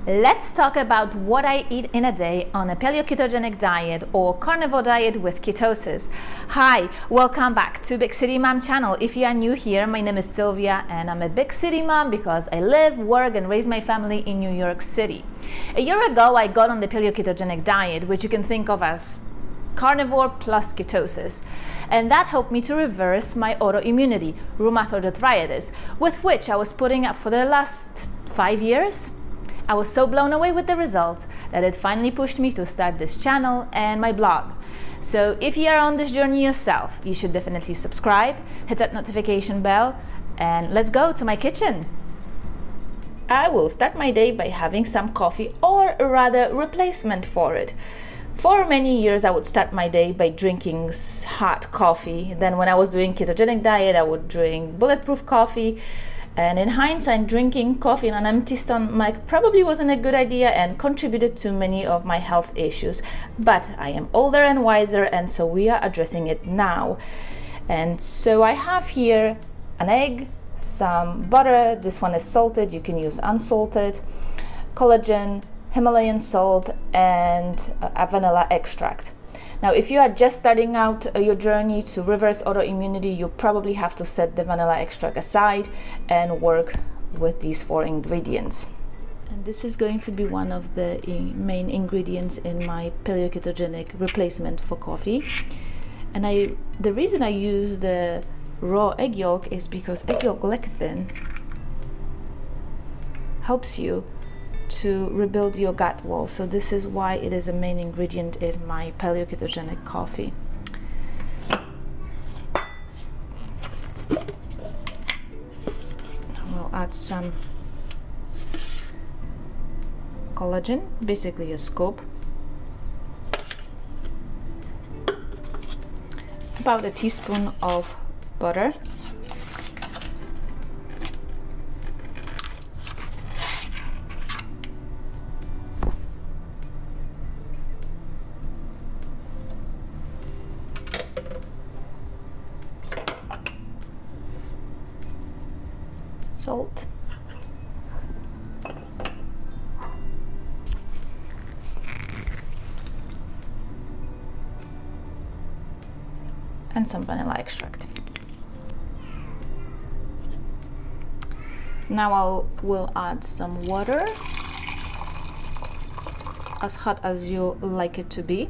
Let's talk about what I eat in a day on a paleo-ketogenic diet or carnivore diet with ketosis. Hi, welcome back to Big City Mom channel. If you are new here, my name is Sylvia and I'm a big city mom because I live, work and raise my family in New York City. A year ago, I got on the paleo-ketogenic diet, which you can think of as carnivore plus ketosis, and that helped me to reverse my autoimmunity, rheumatoid arthritis, with which I was putting up for the last 5 years. I was so blown away with the results that it finally pushed me to start this channel and my blog. So if you are on this journey yourself, you should definitely subscribe, hit that notification bell, and let's go to my kitchen. I will start my day by having some coffee, or rather replacement for it. For many years I would start my day by drinking hot coffee. Then when I was doing ketogenic diet, I would drink bulletproof coffee. And in hindsight, drinking coffee on an empty stomach probably wasn't a good idea and contributed to many of my health issues. But I am older and wiser, and so we are addressing it now. And so I have here an egg, some butter, this one is salted, you can use unsalted, collagen, Himalayan salt, and a vanilla extract. Now, if you are just starting out your journey to reverse autoimmunity, you probably have to set the vanilla extract aside and work with these 4 ingredients. And this is going to be one of the main ingredients in my paleo-ketogenic replacement for coffee. And the reason I use the raw egg yolk is because egg yolk lecithin helps you to rebuild your gut wall. So this is why it is a main ingredient in my paleo-ketogenic coffee. We'll add some collagen, basically a scoop, about a teaspoon of butter, salt, and some vanilla extract. Now we'll add some water, as hot as you like it to be.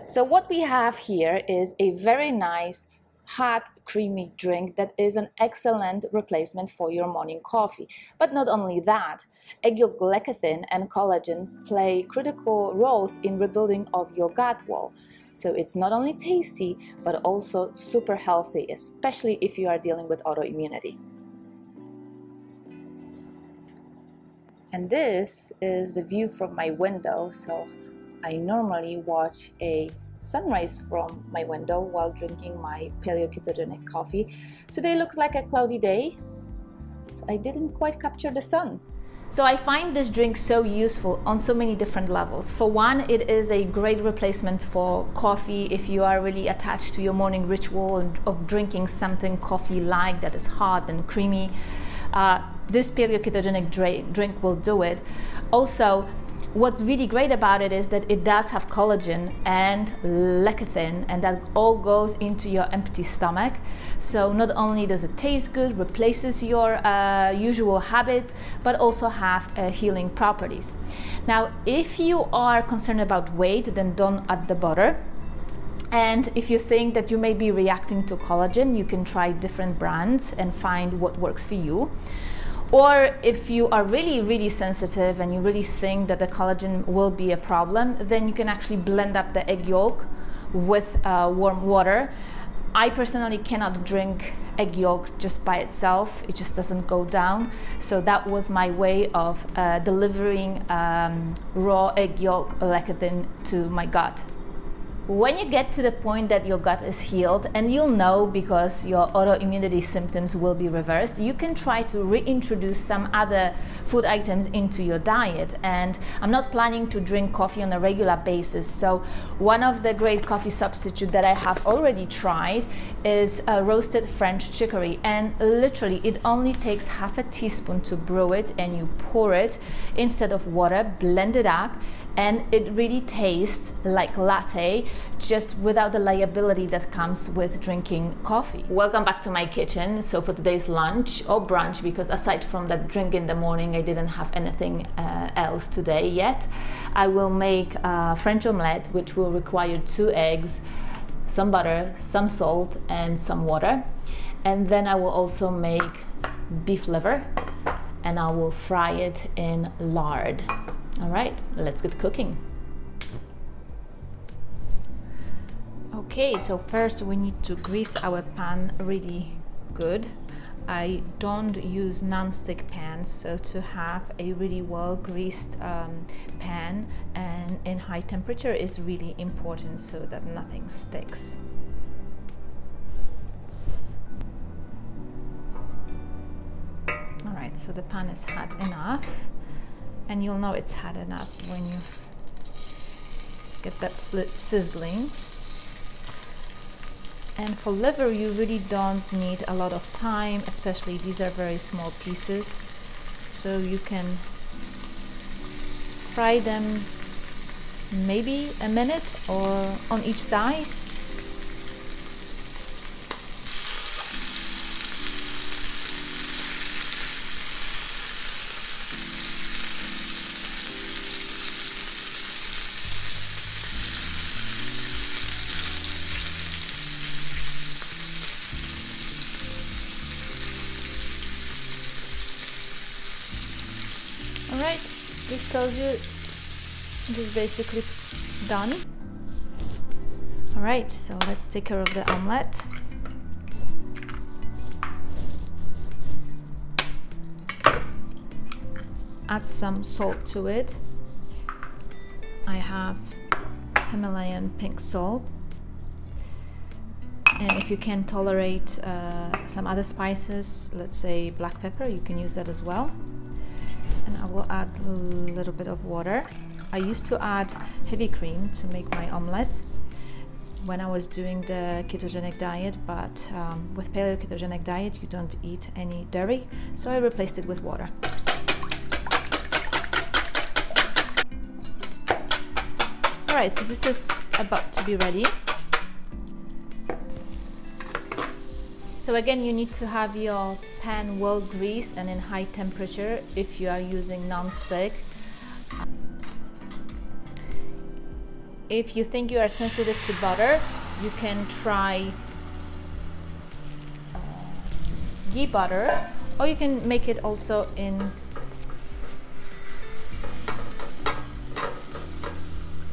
So what we have here is a very nice, hot, creamy drink that is an excellent replacement for your morning coffee. But not only that, egg yolk lecithin and collagen play critical roles in rebuilding of your gut wall. So it's not only tasty, but also super healthy, especially if you are dealing with autoimmunity. And this is the view from my window. So I normally watch a sunrise from my window while drinking my paleo-ketogenic coffee. Today looks like a cloudy day, so I didn't quite capture the sun. So I find this drink so useful on so many different levels. For one, it is a great replacement for coffee if you are really attached to your morning ritual of drinking something coffee-like that is hot and creamy. This paleo-ketogenic drink will do it. Also, what's really great about it is that it does have collagen and lecithin, and that all goes into your empty stomach. So not only does it taste good, replaces your usual habits, but also have healing properties. Now, if you are concerned about weight, then don't add the butter. And if you think that you may be reacting to collagen, you can try different brands and find what works for you. Or if you are really sensitive and you really think that the collagen will be a problem, then you can actually blend up the egg yolk with warm water. I personally cannot drink egg yolk just by itself. It just doesn't go down. So that was my way of delivering raw egg yolk lecithin to my gut. When you get to the point that your gut is healed, and you'll know because your autoimmunity symptoms will be reversed, you can try to reintroduce some other food items into your diet. And I'm not planning to drink coffee on a regular basis, so one of the great coffee substitutes that I have already tried is roasted French chicory, and literally it only takes half a teaspoon to brew it, and you pour it instead of water, blend it up, and it really tastes like latte, just without the liability that comes with drinking coffee. Welcome back to my kitchen. So for today's lunch or brunch, because aside from that drink in the morning, I didn't have anything else today yet, I will make French omelette, which will require 2 eggs, some butter, some salt, and some water. And then I will also make beef liver, and I will fry it in lard. All right, let's get cooking. Okay, so first we need to grease our pan really good. I don't use non-stick pans, so to have a really well greased pan and in high temperature is really important so that nothing sticks. All right, so the pan is hot enough. And you'll know it's hot enough when you get that sizzling. And for liver, you really don't need a lot of time, especially these are very small pieces. So you can fry them maybe a minute or on each side. Alright, this tells you it is basically done. Alright, so let's take care of the omelette. Add some salt to it. I have Himalayan pink salt. And if you can tolerate some other spices, let's say black pepper, you can use that as well. And I will add a little bit of water. I used to add heavy cream to make my omelets when I was doing the ketogenic diet, but with paleo-ketogenic diet you don't eat any dairy, so I replaced it with water. Alright, so this is about to be ready. So again, you need to have your pan well greased and in high temperature if you are using non-stick. If you think you are sensitive to butter, you can try ghee butter, or you can make it also in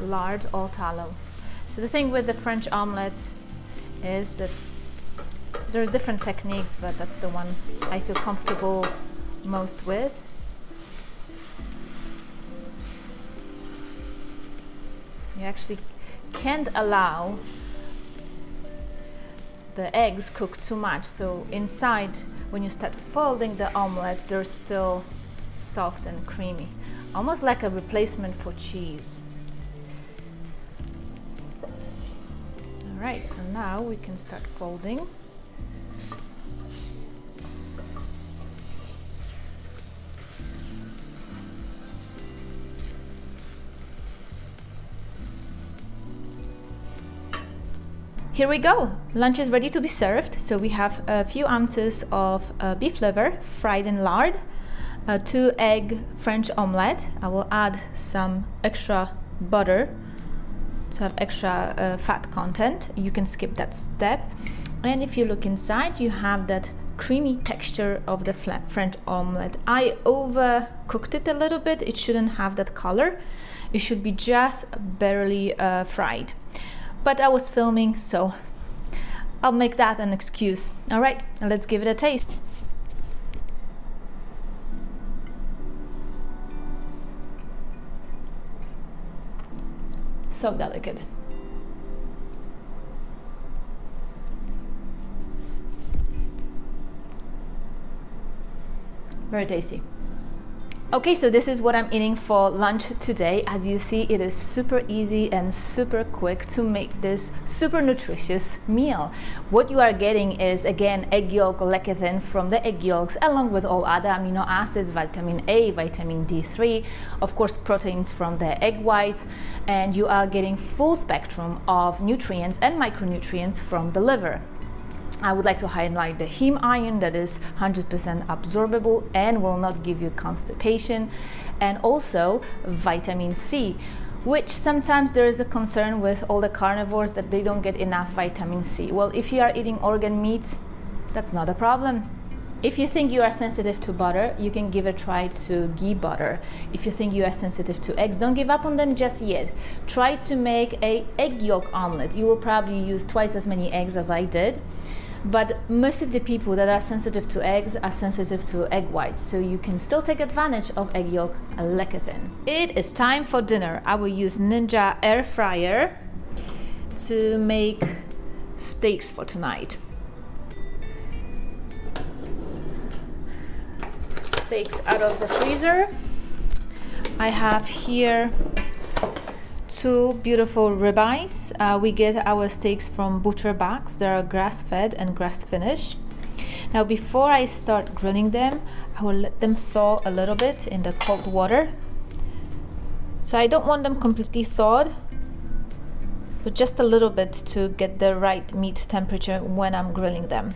lard or tallow. So the thing with the French omelette is that there are different techniques, but that's the one I feel comfortable most with. You actually can't allow the eggs cook too much, so inside when you start folding the omelette they're still soft and creamy, almost like a replacement for cheese. Alright, so now we can start folding. Here we go, lunch is ready to be served. So we have a few ounces of beef liver fried in lard, 2 egg French omelette. I will add some extra butter to have extra fat content. You can skip that step. And if you look inside, you have that creamy texture of the French omelette. I overcooked it a little bit. It shouldn't have that color. It should be just barely fried. But I was filming, so I'll make that an excuse. All right, let's give it a taste. So delicate. Very tasty. Okay, so this is what I'm eating for lunch today. As you see, it is super easy and super quick to make this super nutritious meal. What you are getting is, again, egg yolk lecithin from the egg yolks, along with all other amino acids, vitamin A, vitamin D3, of course, proteins from the egg whites, and you are getting full spectrum of nutrients and micronutrients from the liver. I would like to highlight the heme iron that is 100% absorbable and will not give you constipation, and also vitamin C, which sometimes there is a concern with all the carnivores that they don't get enough vitamin C. Well, if you are eating organ meats, that's not a problem. If you think you are sensitive to butter, you can give a try to ghee butter. If you think you are sensitive to eggs, don't give up on them just yet. Try to make an egg yolk omelet. You will probably use twice as many eggs as I did. But most of the people that are sensitive to eggs are sensitive to egg whites, so you can still take advantage of egg yolk lecithin. It is time for dinner. I will use Ninja air fryer to make steaks for tonight. Steaks out of the freezer. I have here two beautiful ribeyes. We get our steaks from butcher box. They are grass-fed and grass-finished. Now, before I start grilling them, I will let them thaw a little bit in the cold water. So I don't want them completely thawed, but just a little bit to get the right meat temperature when I'm grilling them.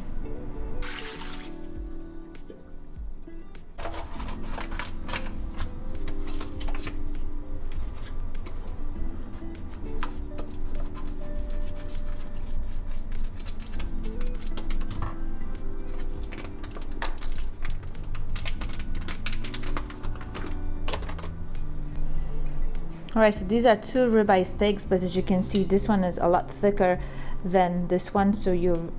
Alright, so these are two ribeye steaks, but as you can see, this one is a lot thicker than this one, so you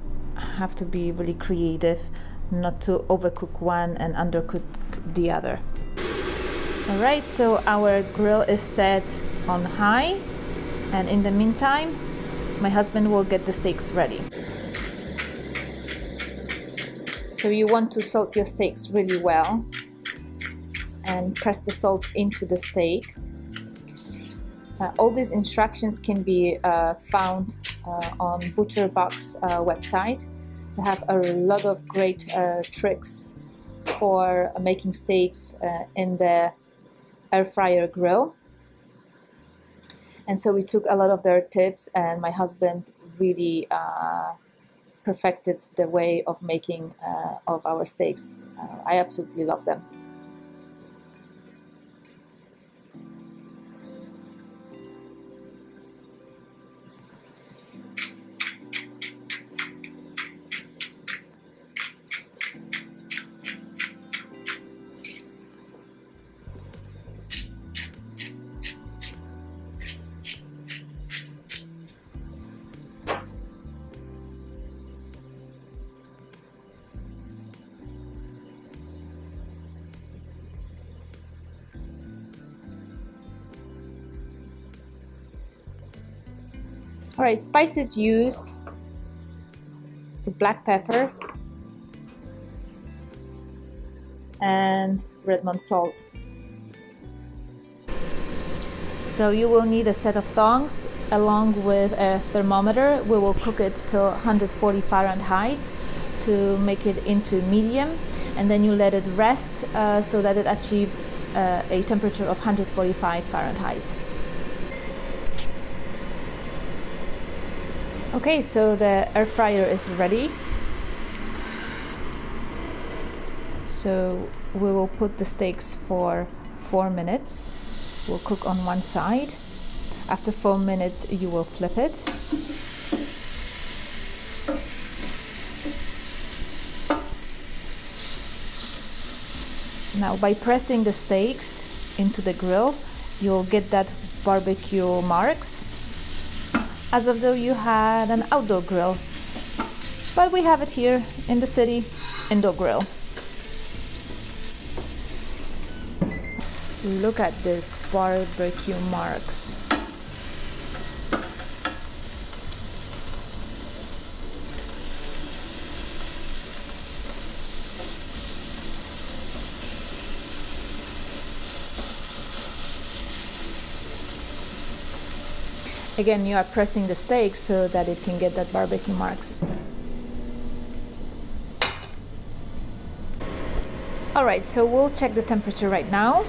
have to be really creative not to overcook one and undercook the other. Alright, so our grill is set on high, and in the meantime, my husband will get the steaks ready. So you want to salt your steaks really well and press the salt into the steak. All these instructions can be found on Butcher Box website. They have a lot of great tricks for making steaks in the air fryer grill. And so we took a lot of their tips, and my husband really perfected the way of making of our steaks. I absolutely love them. Alright, spices used is black pepper and red Mount salt. So you will need a set of tongs along with a thermometer. We will cook it to 140 Fahrenheit to make it into medium, and then you let it rest so that it achieves a temperature of 145 Fahrenheit. Okay, so the air fryer is ready. So we will put the steaks for 4 minutes. We'll cook on one side. After 4 minutes, you will flip it. Now, by pressing the steaks into the grill, you'll get that barbecue marks, as of though you had an outdoor grill. But we have it here in the city, indoor grill. Look at this barbecue marks. Again, you are pressing the steak so that it can get that barbecue marks. All right, so we'll check the temperature right now.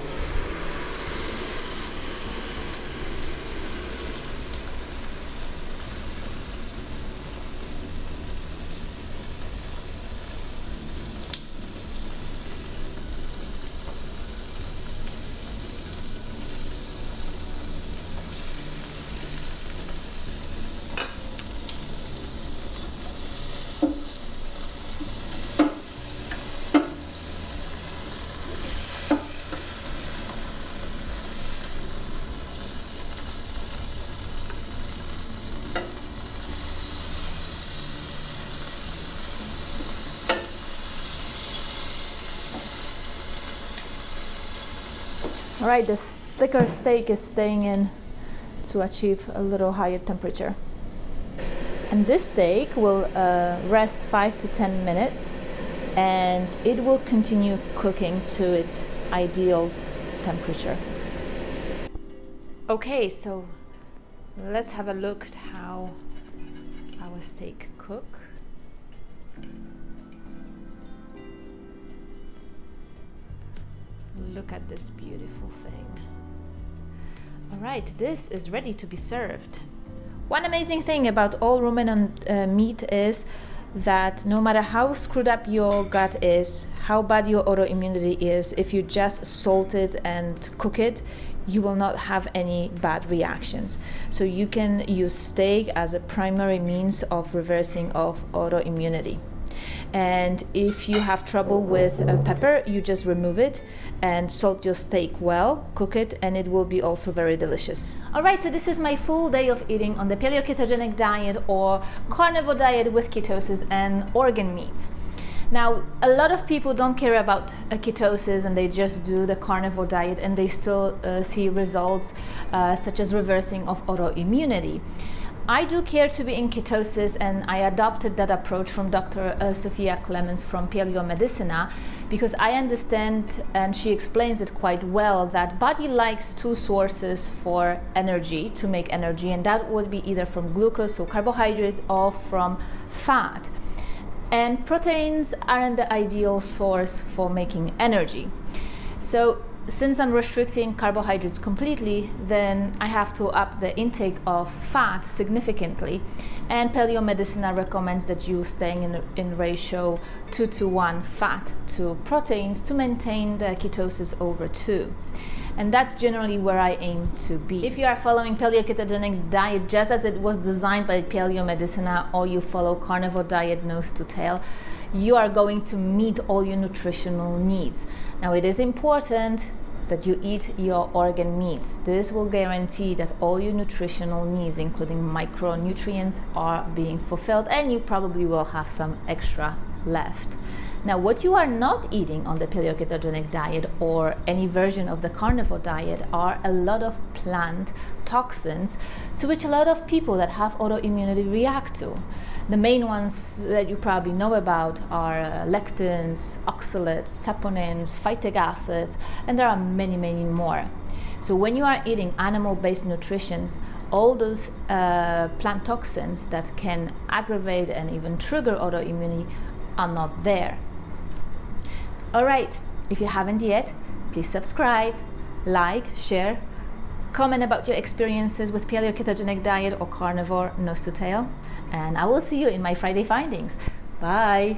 All right, this thicker steak is staying in to achieve a little higher temperature. And this steak will rest 5 to 10 minutes, and it will continue cooking to its ideal temperature. Okay, so let's have a look at how our steak cooks. Look at this beautiful thing. All right, this is ready to be served. One amazing thing about all ruminant meat is that no matter how screwed up your gut is, how bad your autoimmunity is, if you just salt it and cook it, you will not have any bad reactions. So you can use steak as a primary means of reversing of autoimmunity. And if you have trouble with pepper, you just remove it and salt your steak well, cook it, and it will be also very delicious. All right, so this is my full day of eating on the Paleo-Ketogenic diet or carnivore diet with ketosis and organ meats. Now, a lot of people don't care about ketosis and they just do the carnivore diet and they still see results such as reversing of autoimmunity. I do care to be in ketosis, and I adopted that approach from Dr. Sylvia from Paleo-Medicina because I understand, and she explains it quite well, that body likes two sources for energy, to make energy, and that would be either from glucose, so carbohydrates, or from fat. And proteins aren't the ideal source for making energy. So since I'm restricting carbohydrates completely, then I have to up the intake of fat significantly. And Paleo-Medicina recommends that you staying in ratio 2:1 fat to proteins to maintain the ketosis over 2. And that's generally where I aim to be. If you are following Paleo-Ketogenic diet just as it was designed by Paleo-Medicina, or you follow carnivore diet nose to tail, you are going to meet all your nutritional needs. Now, it is important that you eat your organ meats. This will guarantee that all your nutritional needs, including micronutrients, are being fulfilled, and you probably will have some extra left. Now, what you are not eating on the Paleo-Ketogenic diet or any version of the carnivore diet are a lot of plant toxins to which a lot of people that have autoimmunity react to. The main ones that you probably know about are lectins, oxalates, saponins, phytic acids, and there are many, many more. So when you are eating animal-based nutrition, all those plant toxins that can aggravate and even trigger autoimmunity are not there. All right, if you haven't yet, please subscribe, like, share, comment about your experiences with Paleo-Ketogenic diet or carnivore nose to tail, and I will see you in my Friday findings. Bye.